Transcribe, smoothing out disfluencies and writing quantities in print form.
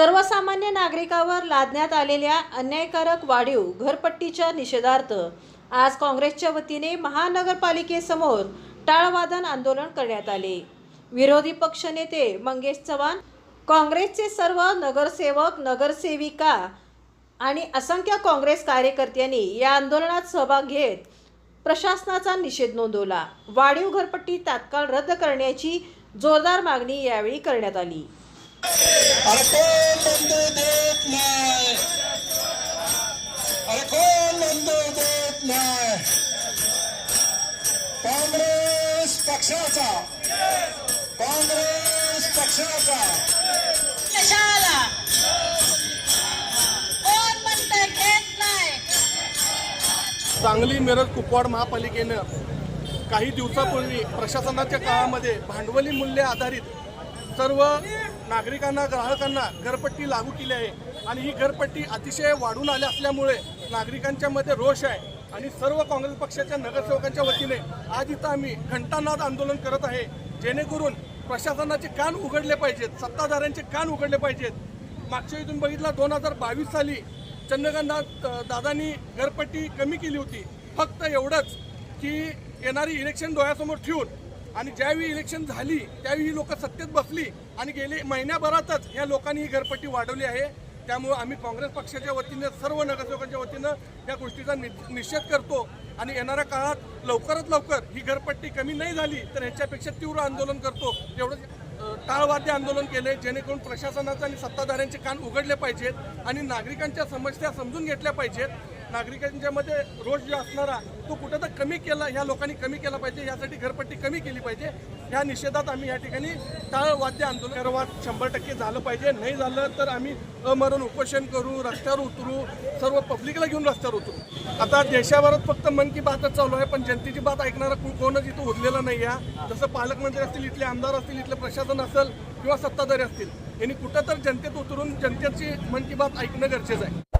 सर्वसामान्य नागरिकांवर लादण्यात आलेल्या अन्यायकारक वाढीव घरपट्टीच्या निषेधार्थ आज काँग्रेसच्या वतीने महानगरपालिकेसमोर टाळवादन आंदोलन करण्यात आले। विरोधी पक्षनेते मंगेश चव्हाण, काँग्रेसचे सर्व नगरसेवक, नगरसेविका आणि असंख्य काँग्रेस कार्यकर्त्यांनी या आंदोलनात सहभाग घेत प्रशासनाचा निषेध नोंदवला। वाढीव घरपट्टी तात्काळ रद्द करण्याची जोरदार मागणी यावेळी करण्यात आली। अरे कोण बंधू देत नाही, अरे कोण बंधू देत नाही। काँग्रेस पक्षाचा कशाला कोण म्हणतं घेत नाही। सांगली मिरज कुपवाड महापालिकेनं काही दिवसापूर्वी प्रशासनाच्या काळामध्ये भांडवली मूल्य आधारित सर्व नागरिकांना, ग्राहकांना घरपट्टी लागू केली आहे आणि ही घरपट्टी अतिशय वाढून आली असल्यामुळे नागरिकांच्या मध्ये रोष आहे आणि सर्व काँग्रेस पक्षाच्या नगरसेवकांच्या वतीने आज इथं आम्ही घंटानाद आंदोलन करत आहे, जेणेकरून प्रशासनाचे कान उघडले पाहिजेत, सत्ताधाऱ्यांचे कान उघडले पाहिजेत। मागच्या वेळी तुम्ही बघितलं 2022 साली चंद्रकांत दादांनी घरपट्टी कमी केली होती, फक्त एवढंच की येणारी इलेक्शन डोळ्यासमोर ठेवून, आणि ज्यावेळी इलेक्शन झाली त्यावेळी ही लोक सत्तेत बसली आणि गेले महिन्याभरातच या लोकांनी ही घरपट्टी वाढवली आहे। त्यामुळे आम्ही काँग्रेस पक्षाच्या वतीने सर्व नगरसेवकांच्या वतीनं या गोष्टीचा निषेध करतो आणि येणाऱ्या काळात लवकरात लवकर ही घरपट्टी कमी नाही झाली तर ह्याच्यापेक्षा तीव्र आंदोलन करतो। एवढं टाळवाद्य आंदोलन केले जेणेकरून प्रशासनाचे आणि सत्ताधाऱ्यांचे कान उघडले पाहिजेत आणि नागरिकांच्या समस्या समजून घेतल्या पाहिजेत। नागरिकांच्या मध्ये रोष जो असणारा तो कुठं तर कमी केला, ह्या लोकांनी कमी केला पाहिजे, यासाठी घरपट्टी कमी केली पाहिजे। ह्या निषेधात आम्ही या ठिकाणी टाळवाद्य आंदोलन सर्वात 100% झालं पाहिजे। नाही झालं तर आम्ही अमरण उपोषण करू, रस्त्यावर उतरू, सर्व पब्लिकला घेऊन रस्त्यावर उतरू। आता देशाभरात फक्त मन की बातच चालू आहे, पण जनतेची बात ऐकणारा कोणच इथं उरलेला नाही आहे। जसं पालकमंत्री असतील, इथले आमदार असतील, इथलं प्रशासन असेल किंवा सत्ताधारी असतील, यांनी कुठं तर जनतेत उतरून जनतेची मन की बात ऐकणं गरजेचं आहे।